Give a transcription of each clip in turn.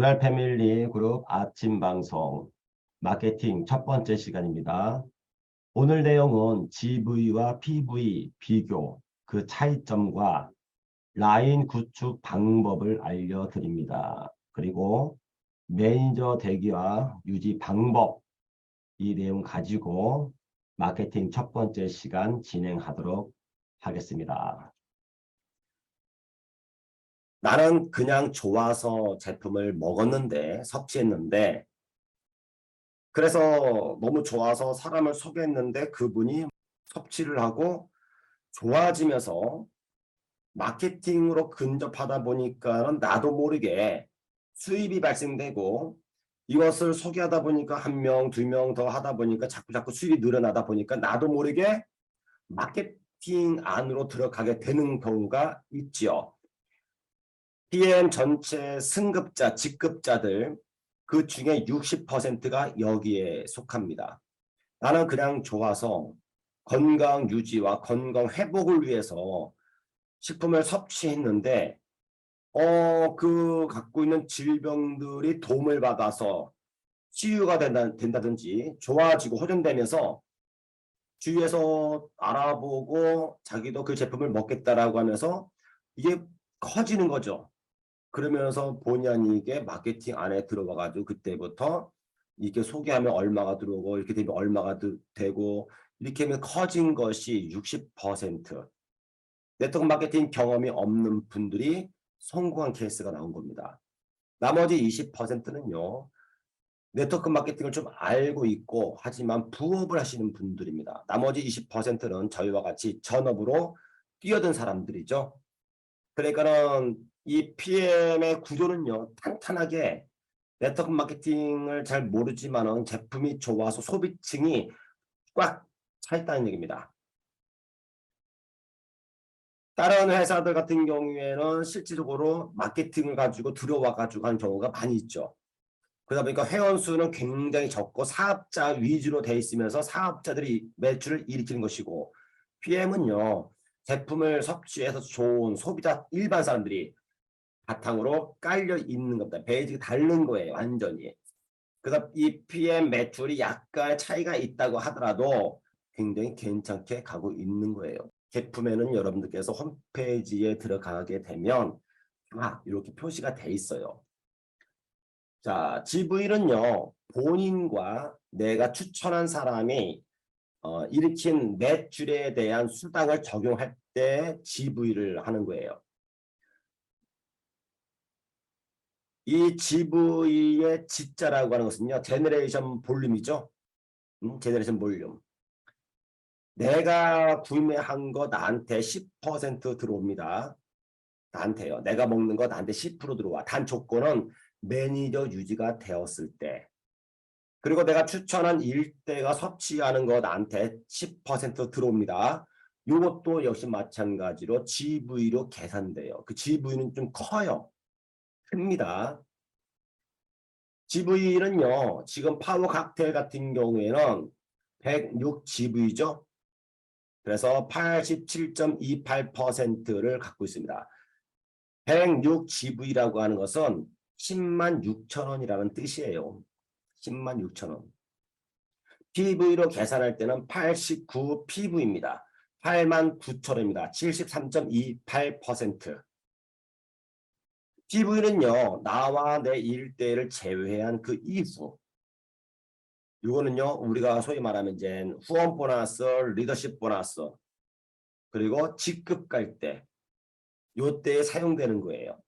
로얄 패밀리 그룹 아침 방송 마케팅 첫 번째 시간입니다. 오늘 내용은 GV와 PV 비교, 그 차이점과 라인 구축 방법을 알려드립니다. 그리고 매니저 대기와 유지 방법, 이 내용 가지고 마케팅 첫 번째 시간 진행하도록 하겠습니다. 나는 그냥 좋아서 제품을 먹었는데, 섭취했는데, 그래서 너무 좋아서 사람을 소개했는데 그분이 섭취를 하고 좋아지면서 마케팅으로 근접하다 보니까는 나도 모르게 수입이 발생되고, 이것을 소개하다 보니까 한 명, 두 명 더 하다 보니까 자꾸 수입이 늘어나다 보니까 나도 모르게 마케팅 안으로 들어가게 되는 경우가 있지요. PM 전체 승급자, 직급자들 그 중에 60%가 여기에 속합니다. 나는 그냥 좋아서 건강 유지와 건강 회복을 위해서 식품을 섭취했는데 그 갖고 있는 질병들이 도움을 받아서 치유가 된다든지 좋아지고 호전되면서 주위에서 알아보고 자기도 그 제품을 먹겠다라고 하면서 이게 커지는 거죠. 그러면서 본의 아니게 마케팅 안에 들어가가지고 그때부터 이게 소개하면 얼마가 들어오고 이렇게 되면 얼마가 되고 이렇게 하면 커진 것이 60%. 네트워크 마케팅 경험이 없는 분들이 성공한 케이스가 나온 겁니다. 나머지 20%는요. 네트워크 마케팅을 좀 알고 있고 하지만 부업을 하시는 분들입니다. 나머지 20%는 저희와 같이 전업으로 뛰어든 사람들이죠. 그러니까는 이 PM의 구조는요. 탄탄하게 네트워크 마케팅을 잘 모르지만은 제품이 좋아서 소비층이 꽉 차 있다는 얘기입니다. 다른 회사들 같은 경우에는 실질적으로 마케팅을 가지고 들어와 가지고 하는 경우가 많이 있죠. 그러다 보니까 회원 수는 굉장히 적고 사업자 위주로 돼 있으면서 사업자들이 매출을 일으키는 것이고, PM은요. 제품을 섭취해서 좋은 소비자 일반 사람들이 바탕으로 깔려 있는 겁니다. 베이직이 다른 거예요. 완전히. 그래서 이 PM 매출이 약간 차이가 있다고 하더라도 굉장히 괜찮게 가고 있는 거예요. 제품에는 여러분들께서 홈페이지에 들어가게 되면 이렇게 표시가 돼 있어요. 자, GV는요. 본인과 내가 추천한 사람이 일으킨 매출에 대한 수당을 적용할 때 GV를 하는 거예요. 이 GV의 G자라고 하는 것은요. 제너레이션 볼륨이죠. 제너레이션 볼륨. 내가 구매한 거 나한테 10% 들어옵니다. 나한테요. 내가 먹는 거 나한테 10% 들어와. 단 조건은 매니저 유지가 되었을 때. 그리고 내가 추천한 일대가 섭취하는 거 나한테 10% 들어옵니다. 이것도 역시 마찬가지로 GV로 계산돼요. 그 GV는 좀 커요. 큽니다. GV는요. 지금 파워 칵테일 같은 경우에는 106 GV죠. 그래서 87.28%를 갖고 있습니다. 106 GV라고 하는 것은 10만 6천 원이라는 뜻이에요. 10만 6천 원. PV로 계산할 때는 89 PV입니다. 8만 9천 원입니다. 73.28%. PV는요. 나와 내 일대를 제외한 그 이후. 이거는요. 우리가 소위 말하면 이제 후원 보너스, 리더십 보너스, 그리고 직급 갈 때, 요때에 사용되는 거예요.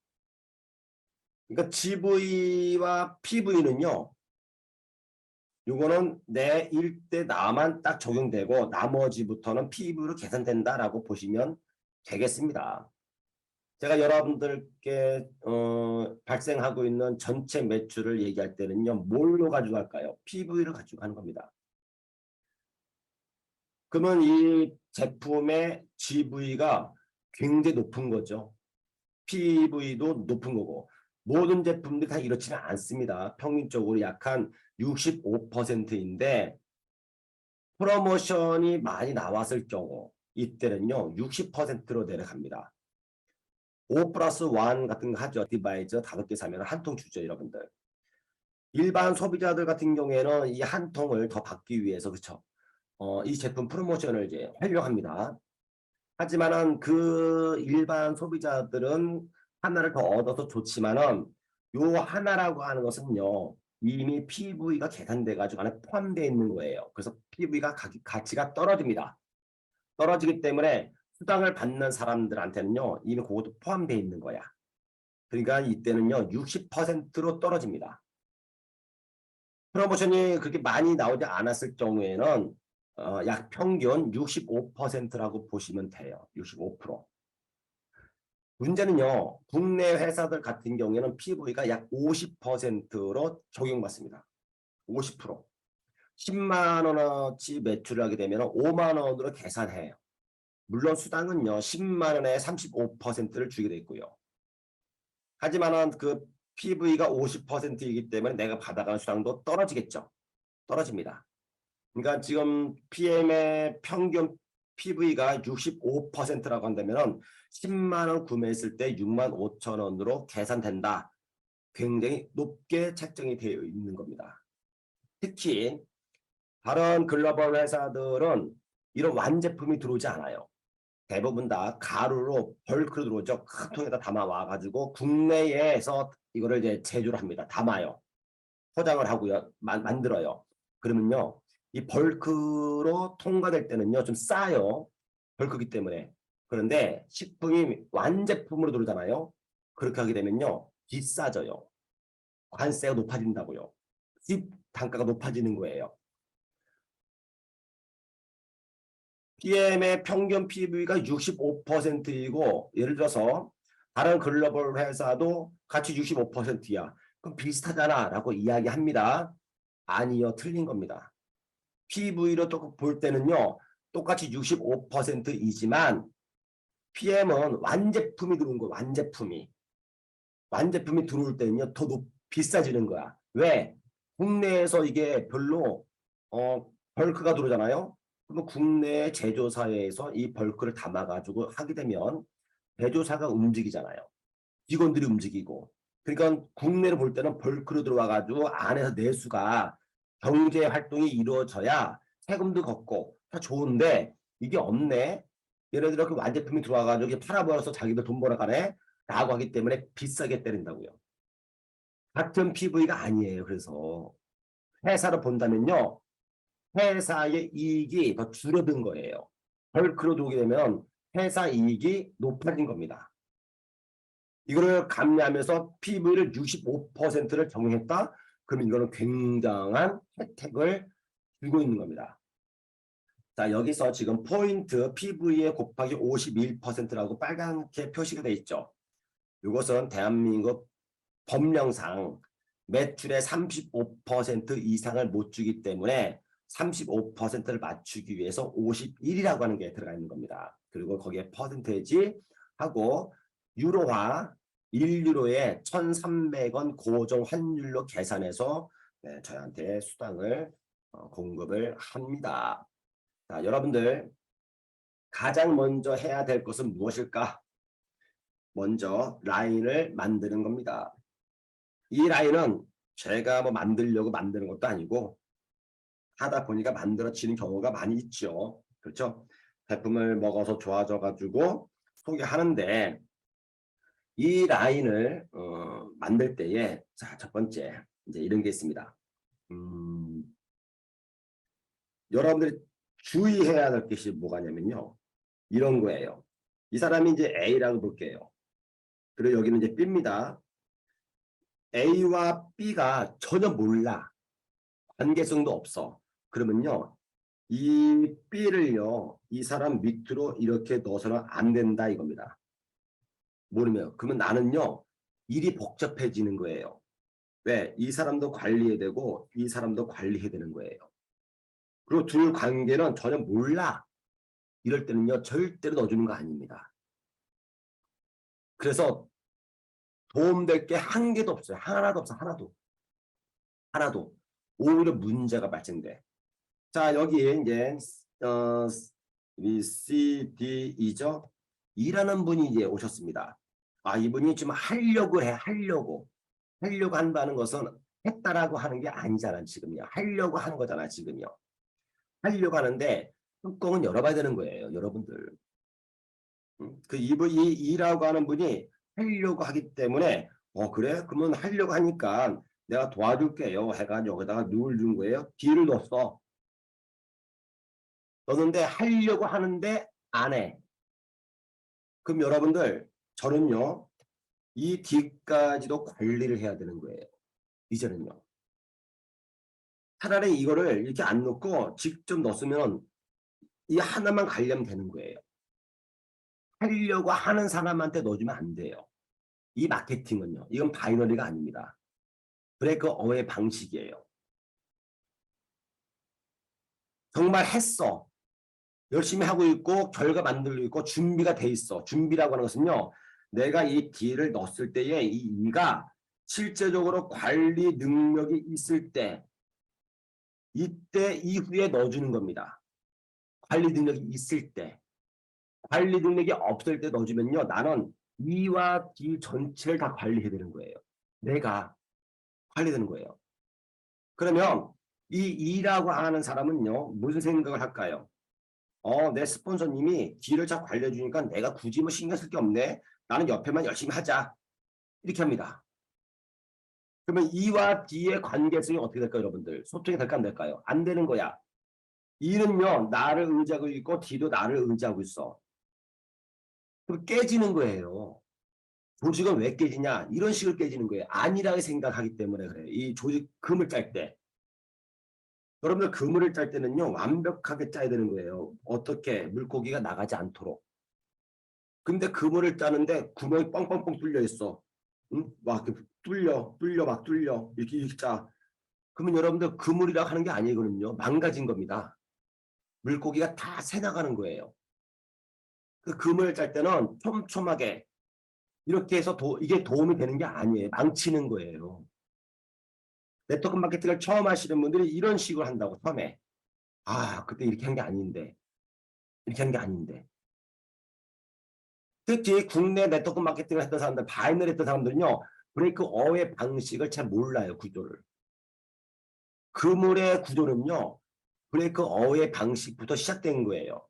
그러니까 GV와 PV는요. 요거는 내 일대 나만 딱 적용되고 나머지부터는 PV로 계산된다라고 보시면 되겠습니다. 제가 여러분들께 발생하고 있는 전체 매출을 얘기할 때는요. 뭘로 가지고 갈까요? PV를 가지고 가는 겁니다. 그러면 이 제품의 GV가 굉장히 높은 거죠. PV도 높은 거고. 모든 제품들이 다 이렇지는 않습니다. 평균적으로 약 한 65%인데 프로모션이 많이 나왔을 경우 이때는요. 60%로 내려갑니다. 5+1 같은 거 하죠. 디바이저 5개 사면 한 통 주죠, 여러분들. 일반 소비자들 같은 경우에는 이 한 통을 더 받기 위해서 그쵸? 이 제품 프로모션을 이제 활용합니다. 하지만은 그 일반 소비자들은 하나를 더 얻어서 좋지만은 요 하나라고 하는 것은요 이미 PV가 계산돼 가지고 안에 포함되어 있는 거예요. 그래서 PV가 가치가 떨어집니다. 떨어지기 때문에 수당을 받는 사람들한테는요 이미 그것도 포함되어 있는 거야. 그러니까 이때는요 60%로 떨어집니다. 프로모션이 그렇게 많이 나오지 않았을 경우에는 약 평균 65%라고 보시면 돼요. 65%. 문제는요. 국내 회사들 같은 경우에는 PV가 약 50%로 적용받습니다. 50%. 10만 원어치 매출을 하게 되면 5만 원으로 계산해요. 물론 수당은요. 10만 원에 35%를 주게 돼 있고요. 하지만은 그 PV가 50%이기 때문에 내가 받아가는 수당도 떨어지겠죠. 떨어집니다. 그러니까 지금 PM의 평균 PV가 65%라고 한다면 10만 원 구매했을 때 6만 5천 원으로 계산된다. 굉장히 높게 책정이 되어 있는 겁니다. 특히 다른 글로벌 회사들은 이런 완제품이 들어오지 않아요. 대부분 다 가루로 벌크로 들어오죠. 큰 통에다 담아 와가지고 국내에서 이거를 이제 제조를 합니다. 담아요. 포장을 하고요. 만들어요. 그러면요. 이 벌크로 통과될 때는요. 좀 싸요. 벌크기 때문에. 그런데 식품이 완제품으로 들어오잖아요. 그렇게 하게 되면요. 비싸져요. 관세가 높아진다고요. 수입 단가가 높아지는 거예요. PM의 평균 PV가 65%이고 예를 들어서 다른 글로벌 회사도 같이 65%야. 그럼 비슷하잖아 라고 이야기합니다. 아니요. 틀린 겁니다. PV로 또 볼 때는요. 똑같이 65%이지만 PM은 완제품이 들어온 거야. 완제품이. 완제품이 들어올 때는요. 더 비싸지는 거야. 왜? 국내에서 이게 별로 벌크가 들어오잖아요. 그러면 국내 제조사에서 이 벌크를 담아가지고 하게 되면 제조사가 움직이잖아요. 직원들이 움직이고. 그러니까 국내로 볼 때는 벌크로 들어와가지고 안에서 내수가 경제 활동이 이루어져야 세금도 걷고 다 좋은데 이게 없네. 예를 들어 그 완제품이 들어와가지고 팔아버려서 자기들 돈 벌어가네. 라고 하기 때문에 비싸게 때린다고요. 같은 PV가 아니에요. 그래서 회사로 본다면요. 회사의 이익이 더 줄어든 거예요. 벌크로 들어오게 되면 회사 이익이 높아진 겁니다. 이거를 감내하면서 PV를 65%를 적용했다. 그러면 이거는 굉장한 혜택을 주고 있는 겁니다. 자, 여기서 지금 포인트 PV에 곱하기 51%라고 빨갛게 표시가 되어 있죠. 이것은 대한민국 법령상 매출의 35% 이상을 못 주기 때문에 35%를 맞추기 위해서 51이라고 하는 게 들어가 있는 겁니다. 그리고 거기에 퍼센테이지 하고 유로화 1유로에 1,300원 고정 환율로 계산해서 저희한테 수당을 공급을 합니다. 자, 여러분들 가장 먼저 해야 될 것은 무엇일까? 먼저 라인을 만드는 겁니다. 이 라인은 제가 뭐 만들려고 만드는 것도 아니고 하다 보니까 만들어지는 경우가 많이 있죠. 그렇죠? 제품을 먹어서 좋아져 가지고 소개하는데 이 라인을 만들 때에 자, 첫 번째 이제 이런 게 있습니다. 여러분들이 주의해야 될 것이 뭐가냐면요. 이런 거예요. 이 사람이 이제 A라고 볼게요. 그리고 여기는 이제 B입니다. A와 B가 전혀 몰라. 관계성도 없어. 그러면요. 이 B를요. 이 사람 밑으로 이렇게 넣어서는 안 된다 이겁니다. 모르면. 그러면 나는요. 일이 복잡해지는 거예요. 왜? 이 사람도 관리해야 되고 이 사람도 관리해야 되는 거예요. 그리고 둘 관계는 전혀 몰라. 이럴 때는요. 절대로 넣어주는 거 아닙니다. 그래서 도움될 게 한 개도 없어요. 하나도 없어. 하나도. 하나도. 오히려 문제가 발생돼. 자, 여기에 이제 이 C, D, E죠. E라는 분이 이제 오셨습니다. 아, 이분이 좀 하려고 해, 하려고. 하려고 한다는 것은 했다라고 하는 게 아니잖아, 지금요. 하려고 하는 거잖아, 지금요. 하려고 하는데 뚜껑은 열어봐야 되는 거예요, 여러분들. 이라고 하는 분이 하려고 하기 때문에, 그래? 그러면 하려고 하니까 내가 도와줄게요. 해가지고 여기다가 누굴 준 거예요? D를 넣었어. 넣었는데 하려고 하는데 안 해. 그럼 여러분들, 저는요, 이 D까지도 관리를 해야 되는 거예요. 이제는요. 차라리 이거를 이렇게 안 넣고 직접 넣었으면 이 하나만 관리하면 되는 거예요. 하려고 하는 사람한테 넣어주면 안 돼요. 이 마케팅은요. 이건 바이너리가 아닙니다. 브레이크 어웨이 방식이에요. 정말 했어. 열심히 하고 있고 결과 만들고 있고 준비가 돼 있어. 준비라고 하는 것은요. 내가 이 D를 넣었을 때에 이 E가 실제적으로 관리 능력이 있을 때 이때 이후에 넣어주는 겁니다. 관리 능력이 있을 때. 관리 능력이 없을 때 넣어주면요. 나는 E와 D 전체를 다 관리해야 되는 거예요. 내가 관리되는 거예요. 그러면 이 E라고 하는 사람은요. 무슨 생각을 할까요? 내 스폰서님이 D를 잘 관리해 주니까 내가 굳이 뭐 신경 쓸 게 없네. 나는 옆에만 열심히 하자. 이렇게 합니다. 그러면 E와 D의 관계성이 어떻게 될까요, 여러분들? 소통이 될까 안 될까요? 안 되는 거야. E는요, 나를 의지하고 있고 D도 나를 의지하고 있어. 그럼 깨지는 거예요. 조직은 왜 깨지냐? 이런 식으로 깨지는 거예요. 아니라고 생각하기 때문에 그래요. 이 조직 금을 짤 때. 여러분들 그물을 짤 때는요, 완벽하게 짜야 되는 거예요. 어떻게? 물고기가 나가지 않도록. 근데 그물을 짜는데 구멍이 뻥뻥뻥 뚫려 있어. 응? 막 뚫려, 막 뚫려. 이렇게 짜. 그러면 여러분들 그물이라고 하는 게 아니거든요. 망가진 겁니다. 물고기가 다 새나가는 거예요. 그 그물을 짤 때는 촘촘하게 이렇게 해서 이게 도움이 되는 게 아니에요. 망치는 거예요. 네트워크 마케팅을 처음 하시는 분들이 이런 식으로 한다고, 처음에. 아, 그때 이렇게 한 게 아닌데. 이렇게 한 게 아닌데. 특히 국내 네트워크 마케팅을 했던 사람들, 바이너리 했던 사람들은요, 브레이크 어웨이 방식을 잘 몰라요, 구조를. 그물의 구조는요, 브레이크 어웨이 방식부터 시작된 거예요.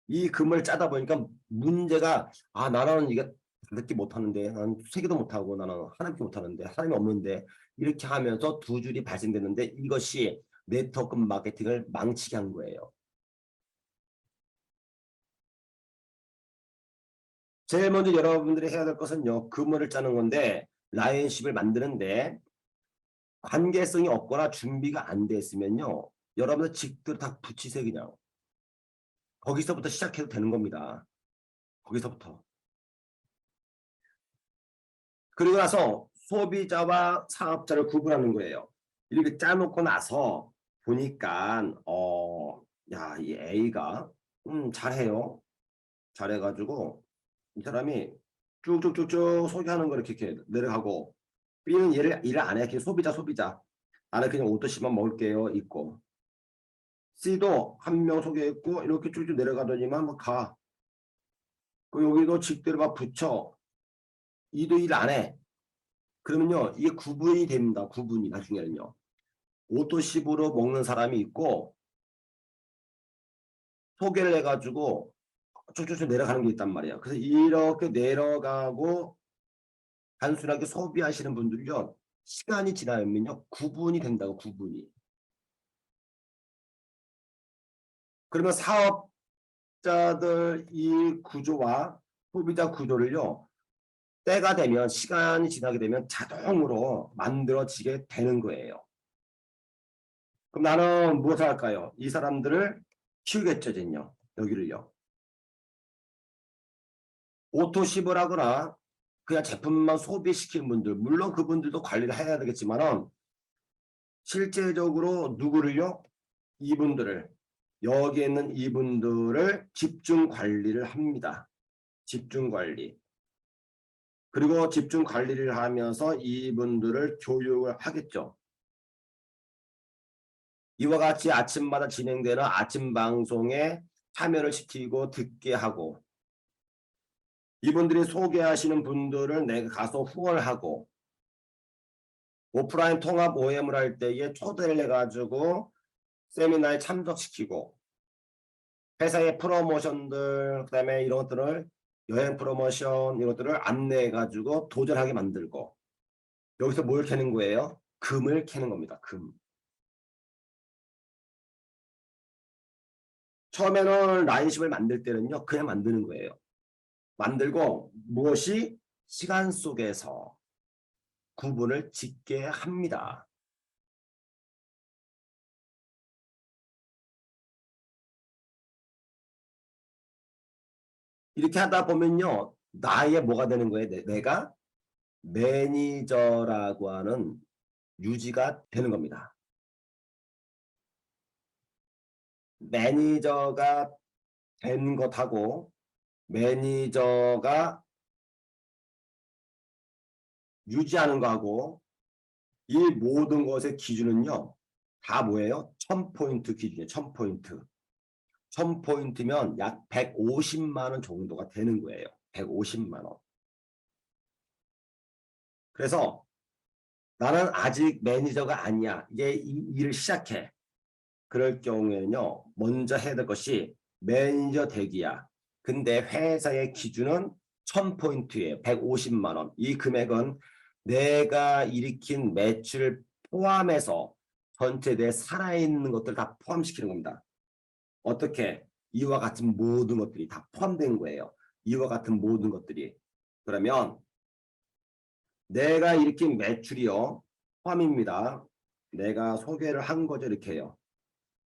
이 그물을 짜다 보니까 문제가, 나는 이게 다섯 못하는데, 나는 세 개도 못하고, 나는 하나밖에 못하는데, 사람이 없는데, 이렇게 하면서 두 줄이 발생됐는데, 이것이 네트워크 마케팅을 망치게 한 거예요. 제일 먼저 여러분들이 해야 될 것은요, 그물을 짜는 건데, 라이언십을 만드는데, 관계성이 없거나 준비가 안 돼 있으면요, 여러분들 직들 다 붙이세요, 그냥. 거기서부터 시작해도 되는 겁니다. 거기서부터. 그리고 나서 소비자와 사업자를 구분하는 거예요. 이렇게 짜놓고 나서 보니까, 야, 이 A가, 잘해요. 잘해가지고, 이 사람이 쭉쭉쭉쭉 소개하는 걸 이렇게 내려가고, B는 일을 안 해. 그냥 소비자. 나는 그냥 오토시만 먹을게요. 있고. C도 한 명 소개했고, 이렇게 쭉쭉 내려가더니만 뭐 가. 그 여기도 직대로 막 붙여. E도 일 안 해. 그러면요, 이게 구분이 됩니다. 구분이 나중에는요. 오토십으로 먹는 사람이 있고, 소개를 해가지고 쭉쭉쭉 내려가는 게 있단 말이야. 그래서 이렇게 내려가고 단순하게 소비하시는 분들요, 시간이 지나면요, 구분이 된다고, 구분이. 그러면 사업자들 이 구조와 소비자 구조를요, 때가 되면, 시간이 지나게 되면 자동으로 만들어지게 되는 거예요. 그럼 나는 무엇을 할까요? 이 사람들을 키우겠죠, 요 여기를요. 오토십을 하거나 그냥 제품만 소비시키는 분들, 물론 그분들도 관리를 해야 되겠지만은, 실제적으로 누구를요? 이분들을, 여기에 있는 이분들을 집중 관리를 합니다. 집중 관리. 그리고 집중 관리를 하면서 이분들을 교육을 하겠죠. 이와 같이 아침마다 진행되는 아침 방송에 참여를 시키고 듣게 하고, 이분들이 소개하시는 분들을 내가 가서 후원을 하고 오프라인 통합 OM을 할 때에 초대를 해가지고 세미나에 참석시키고 회사의 프로모션들 그다음에 이런 것들을 여행 프로모션 이런 것들을 안내해가지고 도전하게 만들고 여기서 뭘 캐는 거예요? 금을 캐는 겁니다. 금. 처음에는 라인십을 만들 때는요. 그냥 만드는 거예요. 만들고 무엇이 시간 속에서 구분을 짓게 합니다. 이렇게 하다 보면요. 나의 뭐가 되는 거예요? 내가 매니저라고 하는 유지가 되는 겁니다. 매니저가 된 것하고 매니저가 유지하는 거하고 이 모든 것의 기준은요. 다 뭐예요? 1000포인트 기준이에요. 1000포인트. 1000포인트면 약 150만 원 정도가 되는 거예요. 150만 원. 그래서 나는 아직 매니저가 아니야. 이게 이 일을 시작해. 그럴 경우에는요. 먼저 해야 될 것이 매니저 되기야. 근데 회사의 기준은 1000포인트예요. 150만 원. 이 금액은 내가 일으킨 매출 포함해서 전체 내 살아있는 것들 다 포함시키는 겁니다. 어떻게? 이와 같은 모든 것들이 다 포함된 거예요. 이와 같은 모든 것들이. 그러면 내가 일으킨 매출이요. 포함입니다. 내가 소개를 한 거죠. 이렇게 해요.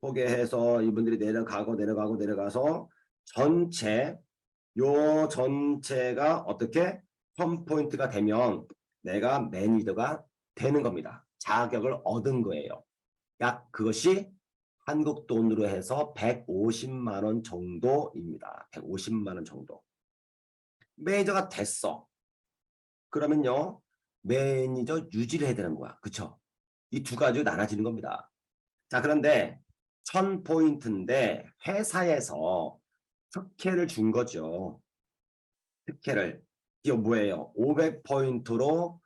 소개해서 이분들이 내려가서 전체 요 전체가 어떻게 1000포인트가 되면 내가 매니저가 되는 겁니다. 자격을 얻은 거예요. 약 그것이 한국 돈으로 해서 150만 원 정도입니다. 150만 원 정도. 매니저가 됐어. 그러면요. 매니저 유지를 해야 되는 거야. 그쵸? 이 두 가지로 나눠지는 겁니다. 자, 그런데 1000포인트인데 회사에서 특혜를 준 거죠. 특혜를. 이게 뭐예요? 500포인트로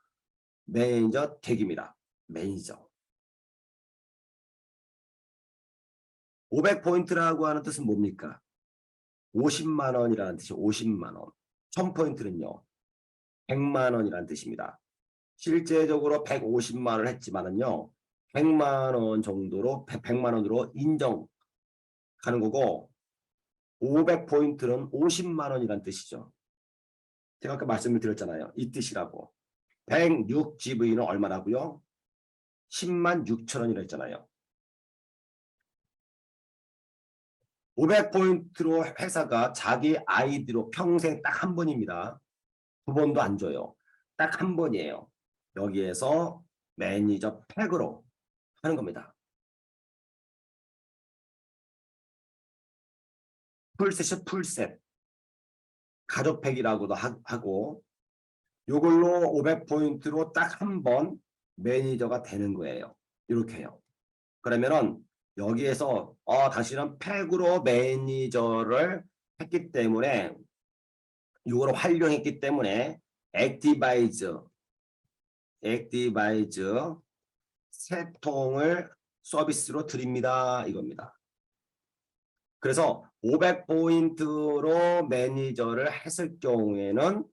매니저 댁입니다. 매니저. 500포인트라고 하는 뜻은 뭡니까? 50만 원이라는 뜻이 50만 원. 1000포인트는요. 100만 원이라는 뜻입니다. 실제적으로 150만 원을 했지만은요. 100만 원 정도로 100만 원으로 인정하는 거고 500포인트는 50만 원이라는 뜻이죠. 제가 아까 말씀을 드렸잖아요. 이 뜻이라고. 106GV는 얼마라고요? 10만 6천 원이라 했잖아요. 500포인트로 회사가 자기 아이디로 평생 딱 한 번입니다. 두 번도 안 줘요. 딱 한 번이에요. 여기에서 매니저 팩으로 하는 겁니다. 풀셋이 풀셋. 가족팩이라고도 하고 이걸로 500포인트로 딱 한 번 매니저가 되는 거예요. 이렇게 해요. 그러면은 여기에서 당신은 팩으로 매니저를 했기 때문에 이걸 활용했기 때문에 액티바이즈 세 통을 서비스로 드립니다. 이겁니다. 그래서 500포인트로 매니저를 했을 경우에는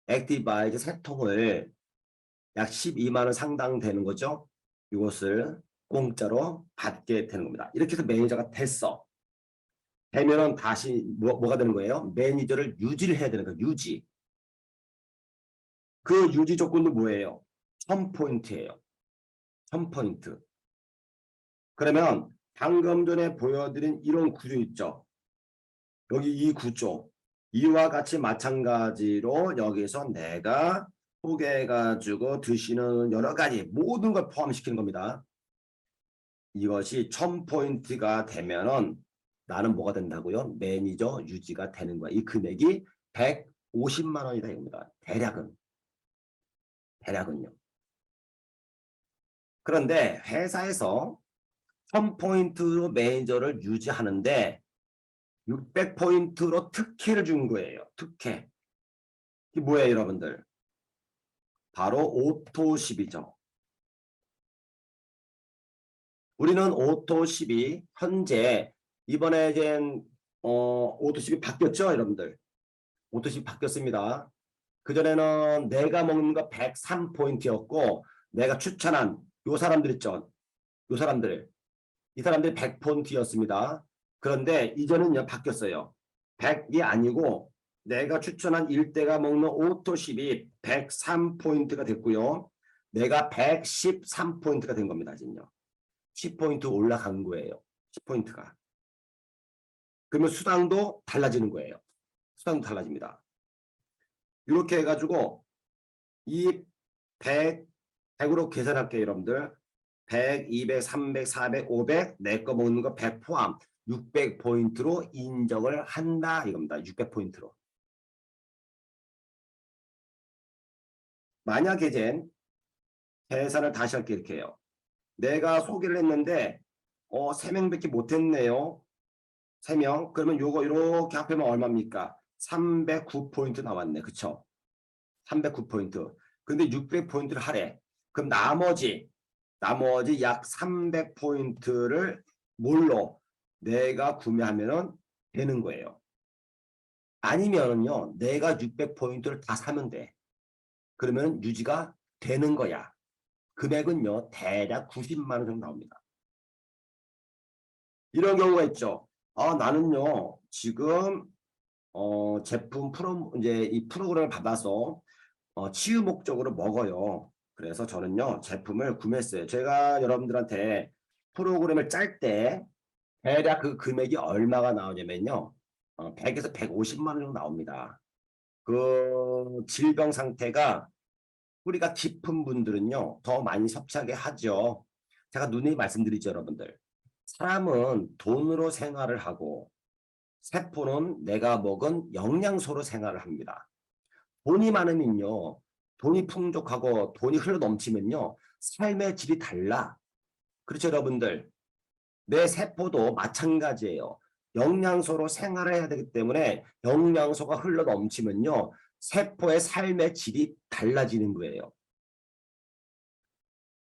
액티바이즈 세 통을 약 12만 원 상당 되는 거죠. 이것을 공짜로 받게 되는 겁니다. 이렇게 해서 매니저가 됐어. 되면은 다시 뭐가 되는 거예요? 매니저를 유지를 해야 되는 거예요. 유지. 그 유지 조건도 뭐예요? 1000포인트예요. 1000포인트. 그러면 방금 전에 보여드린 이런 구조 있죠. 여기 이 구조. 이와 같이 마찬가지로 여기서 내가 소개해가지고 드시는 여러 가지 모든 걸 포함시키는 겁니다. 이것이 1000포인트가 되면은 나는 뭐가 된다고요? 매니저 유지가 되는 거야. 이 금액이 150만 원이다 이겁니다. 대략은요. 그런데 회사에서 1000포인트로 매니저를 유지하는데 600포인트로 특혜를 준 거예요. 특혜. 이게 뭐예요, 여러분들? 바로 오토10이죠. 우리는 오토10이 현재 이번에 이제 오토10이 바뀌었죠, 여러분들? 오토10이 바뀌었습니다. 그전에는 내가 먹는 거 103포인트였고 내가 추천한 요 사람들 있죠. 요 사람들. 이 사람들이 100포인트였습니다. 그런데 이제는요 바뀌었어요. 100이 아니고 내가 추천한 일대가 먹는 오토10이 103포인트가 됐고요. 내가 113포인트가 된 겁니다. 지금요. 10포인트 올라간 거예요. 10포인트가. 그러면 수당도 달라지는 거예요. 수당도 달라집니다. 이렇게 해가지고 이 100으로 계산할게요, 여러분들. 100, 200, 300, 400, 500, 내 거 먹는 거 100 포함 600포인트로 인정을 한다 이겁니다. 600포인트로. 만약에 이제 계산을 다시 할게 이렇게 해요. 내가 소개를 했는데 3명밖에 못했네요. 3명. 그러면 요거 이렇게 합하면 얼마입니까? 309포인트 나왔네. 그쵸? 309포인트. 근데 600포인트를 하래. 그럼 나머지 약 300포인트를 뭘로 내가 구매하면 되는 거예요. 아니면요, 내가 600포인트를 다 사면 돼. 그러면 유지가 되는 거야. 금액은요, 대략 90만 원 정도 나옵니다. 이런 경우가 있죠. 나는요, 지금 제품 이제 이 프로그램을 받아서 치유 목적으로 먹어요. 그래서 저는요, 제품을 구매했어요. 제가 여러분들한테 프로그램을 짤 때 대략 그 금액이 얼마가 나오냐면요. 100에서 150만 원 정도 나옵니다. 그 질병 상태가 뿌리가 깊은 분들은요, 더 많이 섭취하게 하죠. 제가 누누이 말씀드리죠, 여러분들. 사람은 돈으로 생활을 하고 세포는 내가 먹은 영양소로 생활을 합니다. 돈이 많으면요, 돈이 풍족하고 돈이 흘러 넘치면요, 삶의 질이 달라. 그렇죠, 여러분들? 내 세포도 마찬가지예요. 영양소로 생활을 해야 되기 때문에 영양소가 흘러 넘치면요, 세포의 삶의 질이 달라지는 거예요.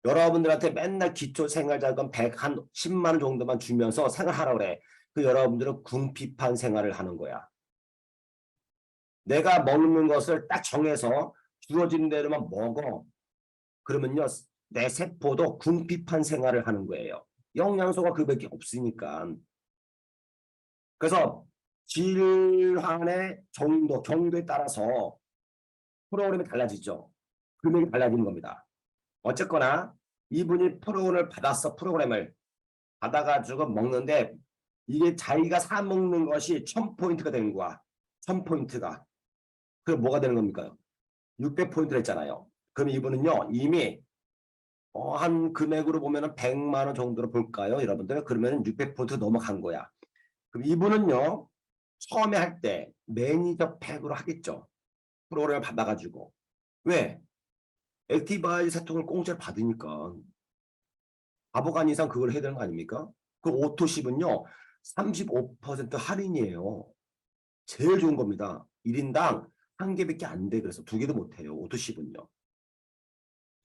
여러분들한테 맨날 기초생활자금 110만 원 정도만 주면서 생활하라고 그래. 그 여러분들은 궁핍한 생활을 하는 거야. 내가 먹는 것을 딱 정해서 주어진 대로만 먹어. 그러면요, 내 세포도 궁핍한 생활을 하는 거예요. 영양소가 그밖에 없으니까. 그래서 질환의 정도, 경도에 따라서 프로그램이 달라지죠. 금액이 달라지는 겁니다. 어쨌거나 이분이 프로그램을 받았어. 프로그램을 받아가지고 먹는데 이게 자기가 사 먹는 것이 1000포인트가 되는 거야. 1000포인트가. 그럼 뭐가 되는 겁니까? 600포인트를 했잖아요. 그럼 이분은요, 이미 한 금액으로 보면 100만 원 정도로 볼까요? 여러분들? 그러면 600포인트 넘어간 거야. 그럼 이분은요, 처음에 할 때 매니저 팩으로 하겠죠. 프로그램을 받아가지고. 왜? 액티바이 세통을 공짜로 받으니까. 바보가 아닌 이상 그걸 해야 되는 거 아닙니까? 그 오토십은요, 35% 할인이에요. 제일 좋은 겁니다. 1인당 한 개밖에 안 돼. 그래서 두 개도 못 해요. 오토십은요.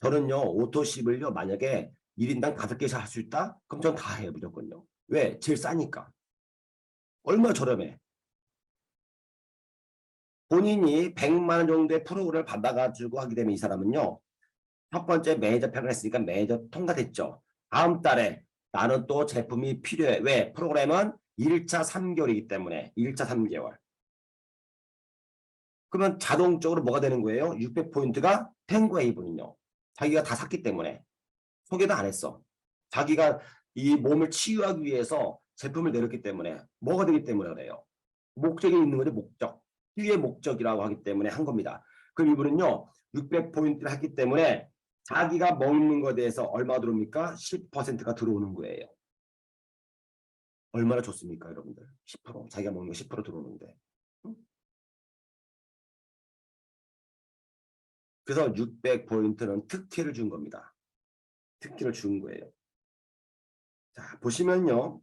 저는요, 오토십을요, 만약에 1인당 5개씩 할 수 있다? 그럼 전 다 해요, 무조건요. 왜? 제일 싸니까. 얼마 저렴해. 본인이 100만 원 정도의 프로그램을 받아가지고 하게 되면 이 사람은요, 첫 번째 매니저 팩을 했으니까 매니저 통과됐죠. 다음 달에 나는 또 제품이 필요해. 왜? 프로그램은 1차 3개월이기 때문에 1차 3개월. 그러면 자동적으로 뭐가 되는 거예요? 600포인트가 된 거예요, 이분은요. 자기가 다 샀기 때문에. 소개도 안 했어. 자기가 이 몸을 치유하기 위해서 제품을 내렸기 때문에 뭐가 되기 때문에 그래요. 목적이 있는 거죠. 목적. 치유의 목적이라고 하기 때문에 한 겁니다. 그럼 이분은요. 600포인트를 했기 때문에 자기가 먹는 것에 대해서 얼마 들어옵니까? 10%가 들어오는 거예요. 얼마나 좋습니까, 여러분들? 10%. 자기가 먹는 거 10% 들어오는데. 그래서 600포인트는 특혜를 준 겁니다. 특혜를 준 거예요. 자, 보시면요.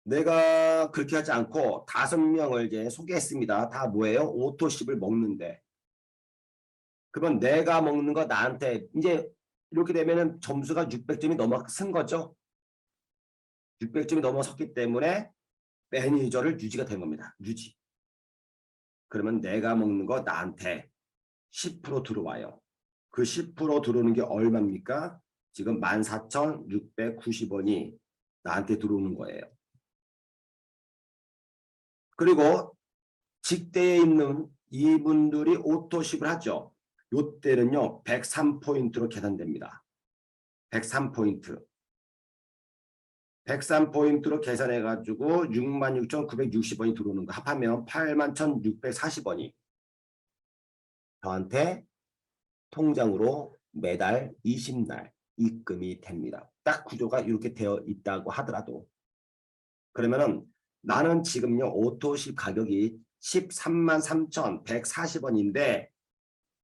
내가 그렇게 하지 않고 5명을 이제 소개했습니다. 다 뭐예요? 오토십을 먹는데. 그러면 내가 먹는 거 나한테 이제 이렇게 되면은 점수가 600점이 넘어선 거죠. 600점이 넘어섰기 때문에 매니저를 유지가 된 겁니다. 유지. 그러면 내가 먹는 거 나한테 10% 들어와요. 그 10% 들어오는 게 얼마입니까? 지금 14,690원이 나한테 들어오는 거예요. 그리고 직대에 있는 이분들이 오토십을 하죠. 요때는요 103포인트로 계산됩니다. 103포인트. 103포인트로 계산해가지고 66,960원이 들어오는 거 합하면 81,640원이 저한테 통장으로 매달 20날 입금이 됩니다. 딱 구조가 이렇게 되어 있다고 하더라도. 그러면은 나는 지금요 오토십 가격이 133,140원인데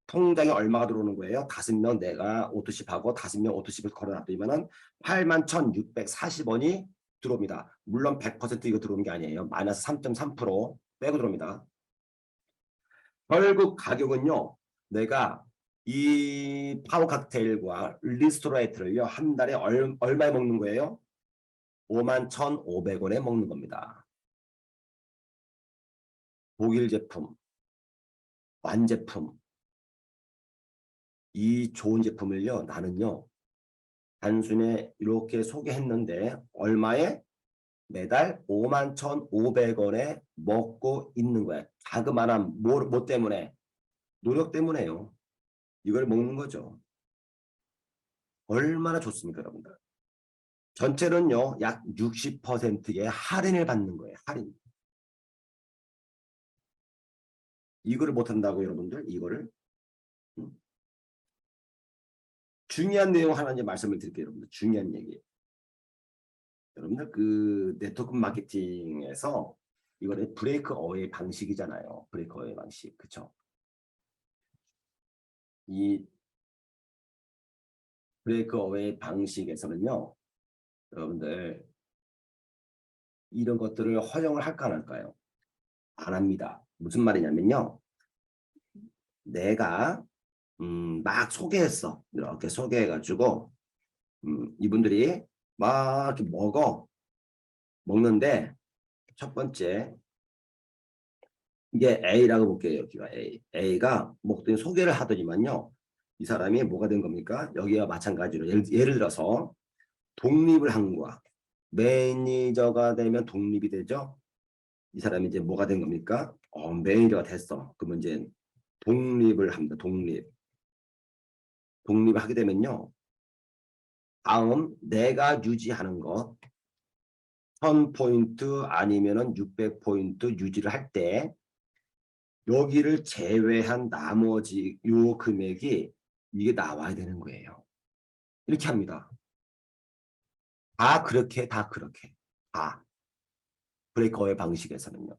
통장에 얼마가 들어오는 거예요? 5명 내가 오토십하고 5명 오토십을 걸어놨더니만은 81,640원이 들어옵니다. 물론 100% 이거 들어오는 게 아니에요. 마이너스 3.3% 빼고 들어옵니다. 결국 가격은요. 내가 이 파워 칵테일과 리스토레이트를요. 한 달에 얼마에 먹는 거예요? 51,500원에 먹는 겁니다. 독일 제품, 완제품. 이 좋은 제품을요. 나는요. 단순히 이렇게 소개했는데 얼마에? 매달 51,500원에 먹고 있는 거야. 자그마한 뭐 때문에? 노력 때문에요. 이걸 먹는 거죠. 얼마나 좋습니까, 여러분들? 전체는요. 약 60%의 할인을 받는 거예요. 할인. 이거를 못한다고 여러분들? 이거를. 중요한 내용 하나 이제 말씀을 드릴게요. 여러분들. 중요한 얘기. 여러분들 그 네트워크 마케팅에서 이거는 브레이크 어웨이 방식이잖아요. 브레이크 어웨이 방식. 그쵸? 이 브레이크 어웨이 방식에서는요. 여러분들 이런 것들을 허용을 할까 안 할까요? 안 합니다. 무슨 말이냐면요. 내가 막 소개했어. 이렇게 소개해가지고 이분들이 막 이렇게 먹는데 첫 번째 이게 A라고 볼게요. 여기가 A가 먹더니 소개를 하더니만요. 이 사람이 뭐가 된 겁니까? 여기와 마찬가지로 예를 들어서 독립을 한 거야. 매니저가 되면 독립이 되죠. 이 사람이 이제 뭐가 된 겁니까? 매니저가 됐어. 그러면 이제 독립을 합니다. 독립을 하게 되면요. 다음 내가 유지하는 것 1000포인트 아니면은 600포인트 유지를 할 때 여기를 제외한 나머지 요 금액이 이게 나와야 되는 거예요. 이렇게 합니다. 다 그렇게 다 브레이커의 방식에서는요.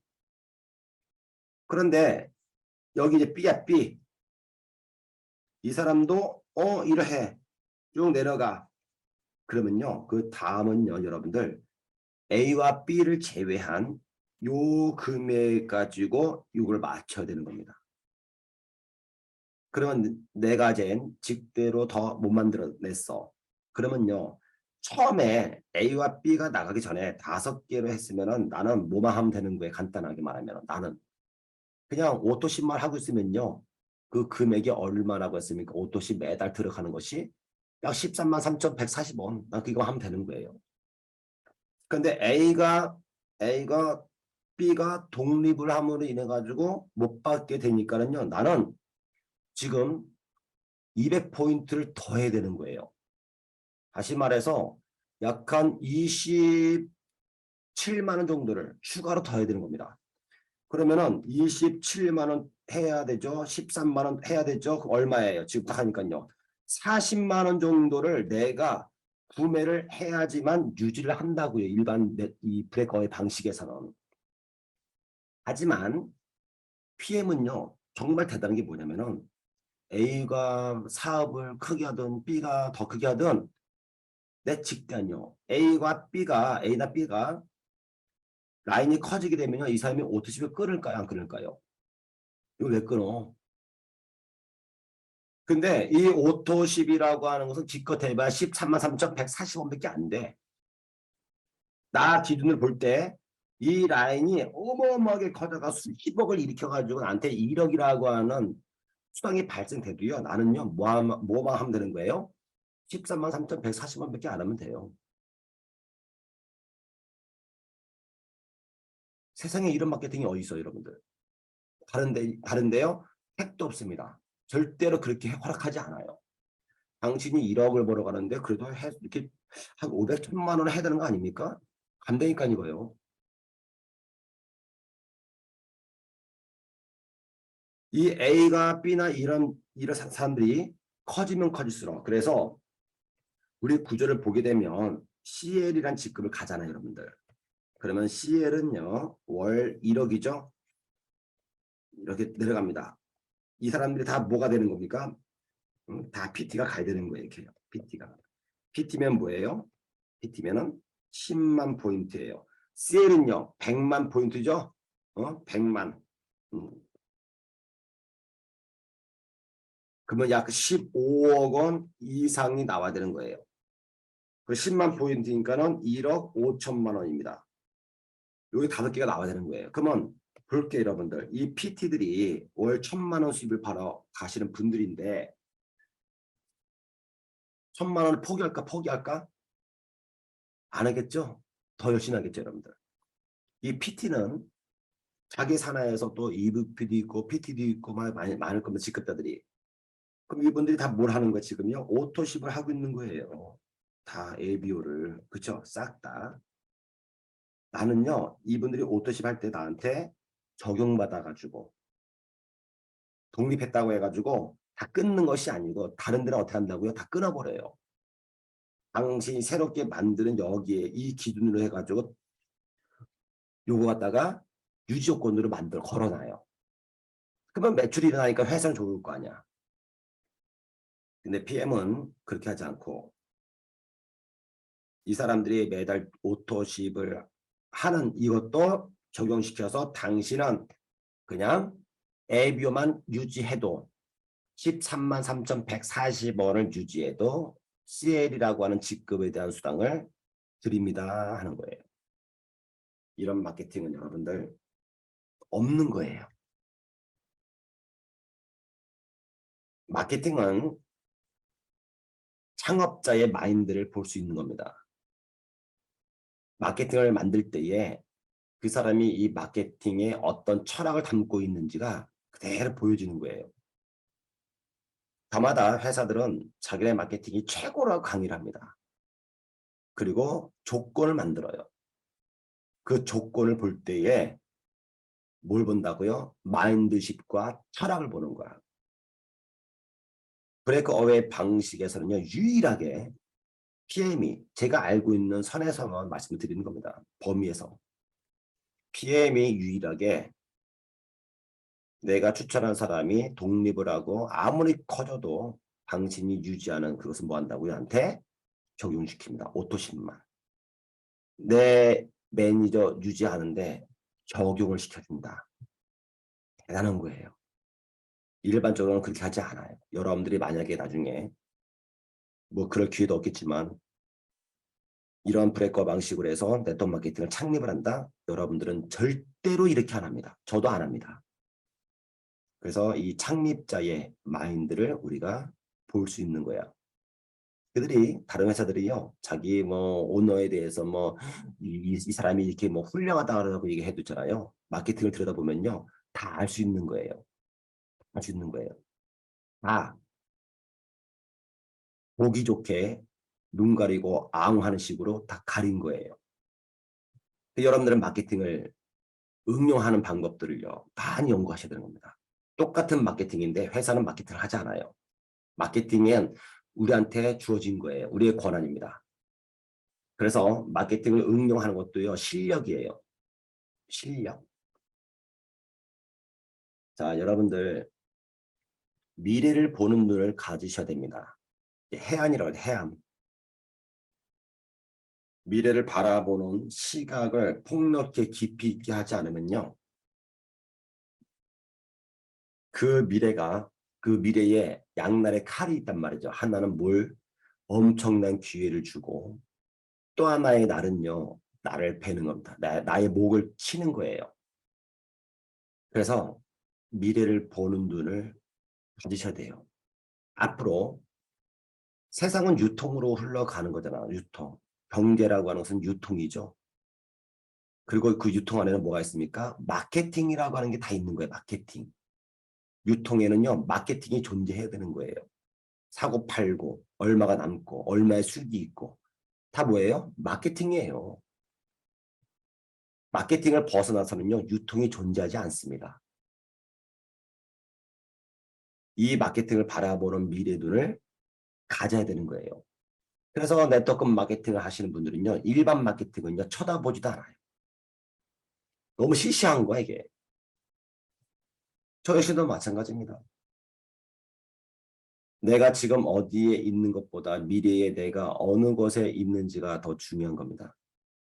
그런데 여기 이제 B야 B. 이 사람도 이러해 쭉 내려가. 그러면요. 그 다음은요. 여러분들 A와 B를 제외한 요 금액 가지고 이걸 맞춰야 되는 겁니다. 그러면 내가 잰 직대로 더 못 만들어냈어. 그러면요. 처음에 A와 B가 나가기 전에 5개로 했으면은 나는 뭐만 하면 되는 거예요. 간단하게 말하면 나는 그냥 오토십만 하고 있으면요. 그 금액이 얼마라고 했습니까? 오토십 매달 들어가는 것이 약 133,3,140원. 난 그거 하면 되는 거예요. 근데 A가 B가 독립을 함으로 인해 가지고 못 받게 되니까는요. 나는 지금 200포인트를 더 해야 되는 거예요. 다시 말해서 약 한 27만 원 정도를 추가로 더 해야 되는 겁니다. 그러면은 27만 원 해야 되죠. 13만 원 해야 되죠. 그럼 얼마예요? 지금 딱 하니까요. 40만 원 정도를 내가 구매를 해야지만 유지를 한다고요. 일반 이 브레이커의 방식에서는. 하지만 PM은요. 정말 대단한 게 뭐냐면은 A가 사업을 크게 하든 B가 더 크게 하든 내 직단요. A나 B가 라인이 커지게 되면요. 이 사람이 오토십을 끊을까요? 안 끊을까요? 이거 왜 끊어? 근데 이 오토십이라고 하는 것은 기껏 해봐야 13만 3,140원밖에 안 돼. 나 기준을 볼 때 이 라인이 어마어마하게 커져가 수십억을 일으켜가지고 나한테 1억이라고 하는 수당이 발생돼도요. 나는요. 뭐만 하면 되는 거예요? 13만 3,140원밖에 안 하면 돼요. 세상에 이런 마케팅이 어디 있어요, 여러분들? 다른데요? 택도 없습니다. 절대로 그렇게 허락하지 않아요. 당신이 1억을 벌어 가는데 그래도 이렇게 한 500, 1000만 원을 해야 되는 거 아닙니까? 안 되니까 이거요. 이 A가 B나 이런 사람들이 커지면 커질수록 그래서 우리 구조를 보게 되면 CL이란 직급을 가잖아요, 여러분들. 그러면 CL은요, 월 1억이죠? 이렇게 내려갑니다. 이 사람들이 다 뭐가 되는 겁니까? 다 PT가 가야 되는 거예요, 이렇게요. PT가. PT면 뭐예요? PT면은 10만 포인트예요. CL은요, 100만 포인트죠? 100만. 음. 그러면 약 15억 원 이상이 나와야 되는 거예요. 그 10만 포인트니까는 1억 5천만 원입니다. 여기 5개가 나와야 되는 거예요. 그러면 볼게요, 여러분들. 이 PT들이 월 1,000만 원 수입을 받아 가시는 분들인데 1,000만 원을 포기할까? 안 하겠죠? 더 열심히 하겠죠, 여러분들. 이 PT는 자기 산하에서 또 EVP도 있고 PT도 있고 많을 겁니다, 직급자들이. 그럼 이분들이 다 뭘 하는 거야, 지금요? 오토십을 하고 있는 거예요. 다 ABO를. 그쵸? 싹 다. 나는요, 이분들이 오토십 할 때 나한테 적용받아가지고 독립했다고 해가지고 다 끊는 것이 아니고 다른 데는 어떻게 한다고요? 다 끊어버려요. 당신이 새롭게 만드는 여기에 이 기준으로 해가지고 요거 갖다가 유지 조건으로 걸어놔요. 그러면 매출이 일어나니까 회사는 좋을 거 아니야. 근데 PM은 그렇게 하지 않고 이 사람들이 매달 오토십을 하는 이것도 적용시켜서 당신은 그냥 ABO만 유지해도 13만 3,140원을 유지해도 CL이라고 하는 직급에 대한 수당을 드립니다 하는 거예요. 이런 마케팅은 여러분들 없는 거예요. 마케팅은 창업자의 마인드를 볼 수 있는 겁니다. 마케팅을 만들 때에 그 사람이 이 마케팅에 어떤 철학을 담고 있는지가 그대로 보여지는 거예요. 저마다 회사들은 자기네 마케팅이 최고라고 강의를 합니다. 그리고 조건을 만들어요. 그 조건을 볼 때에 뭘 본다고요? 마인드십과 철학을 보는 거야. 브레이크 어웨이 방식에서는요, 유일하게 PM이 제가 알고 있는 선에서만 말씀을 드리는 겁니다. 범위에서. PM이 유일하게 내가 추천한 사람이 독립을 하고 아무리 커져도 당신이 유지하는 그것은 뭐 한다고요? 한테 적용시킵니다. 오토십만. 내 매니저 유지하는데 적용을 시켜준다. 대단한 거예요. 일반적으로는 그렇게 하지 않아요. 여러분들이 만약에 나중에 뭐 그럴 기회도 없겠지만 이러한 브레이커 방식으로 해서 네트워크 마케팅을 창립을 한다. 여러분들은 절대로 이렇게 안 합니다. 저도 안 합니다. 그래서 이 창립자의 마인드를 우리가 볼 수 있는 거야. 그들이 다른 회사들이요. 자기 뭐 오너에 대해서 뭐 이 사람이 이렇게 뭐 훌륭하다고 얘기해 두잖아요. 마케팅을 들여다보면요. 다 알 수 있는 거예요. 알 수 있는 거예요. 다 보기 좋게 눈 가리고 앙하는 식으로 다 가린 거예요. 여러분들은 마케팅을 응용하는 방법들을요. 많이 연구하셔야 되는 겁니다. 똑같은 마케팅인데 회사는 마케팅을 하지 않아요. 마케팅은 우리한테 주어진 거예요. 우리의 권한입니다. 그래서 마케팅을 응용하는 것도요. 실력이에요. 실력. 자, 여러분들 미래를 보는 눈을 가지셔야 됩니다. 해안이라고 해요. 해안. 미래를 바라보는 시각을 폭넓게 깊이 있게 하지 않으면요. 그 미래에 양날의 칼이 있단 말이죠. 하나는 엄청난 기회를 주고 또 하나의 날은요. 나를 베는 겁니다. 나의 목을 치는 거예요. 그래서 미래를 보는 눈을 가지셔야 돼요. 앞으로 세상은 유통으로 흘러가는 거잖아. 유통. 경제라고 하는 것은 유통이죠. 그리고 그 유통 안에는 뭐가 있습니까? 마케팅이라고 하는 게 다 있는 거예요. 마케팅. 유통에는요. 마케팅이 존재해야 되는 거예요. 사고 팔고 얼마가 남고 얼마의 수익이 있고 다 뭐예요? 마케팅이에요. 마케팅을 벗어나서는요. 유통이 존재하지 않습니다. 이 마케팅을 바라보는 미래눈을 가져야 되는 거예요. 그래서 네트워크 마케팅을 하시는 분들은요. 일반 마케팅은요. 쳐다보지도 않아요. 너무 시시한 거야 이게. 저 역시도 마찬가지입니다. 내가 지금 어디에 있는 것보다 미래에 내가 어느 곳에 있는지가 더 중요한 겁니다.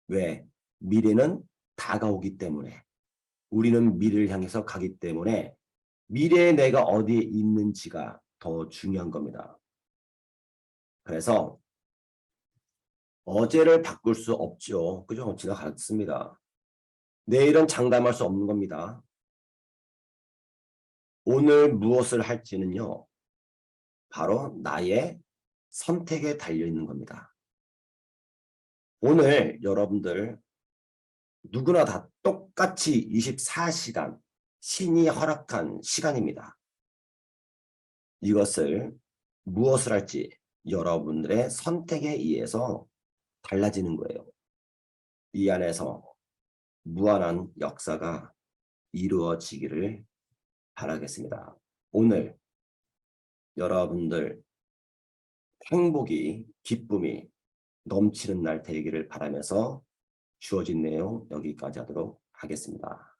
왜? 미래는 다가오기 때문에. 우리는 미래를 향해서 가기 때문에 미래에 내가 어디에 있는지가 더 중요한 겁니다. 그래서 어제를 바꿀 수 없죠. 그죠? 지나갔습니다. 내일은 장담할 수 없는 겁니다. 오늘 무엇을 할지는요. 바로 나의 선택에 달려있는 겁니다. 오늘 여러분들 누구나 다 똑같이 24시간 신이 허락한 시간입니다. 이것을 무엇을 할지 여러분들의 선택에 의해서 달라지는 거예요. 이 안에서 무한한 역사가 이루어지기를 바라겠습니다. 오늘 여러분들 행복이, 기쁨이 넘치는 날 되기를 바라면서 주어진 내용 여기까지 하도록 하겠습니다.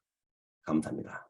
감사합니다.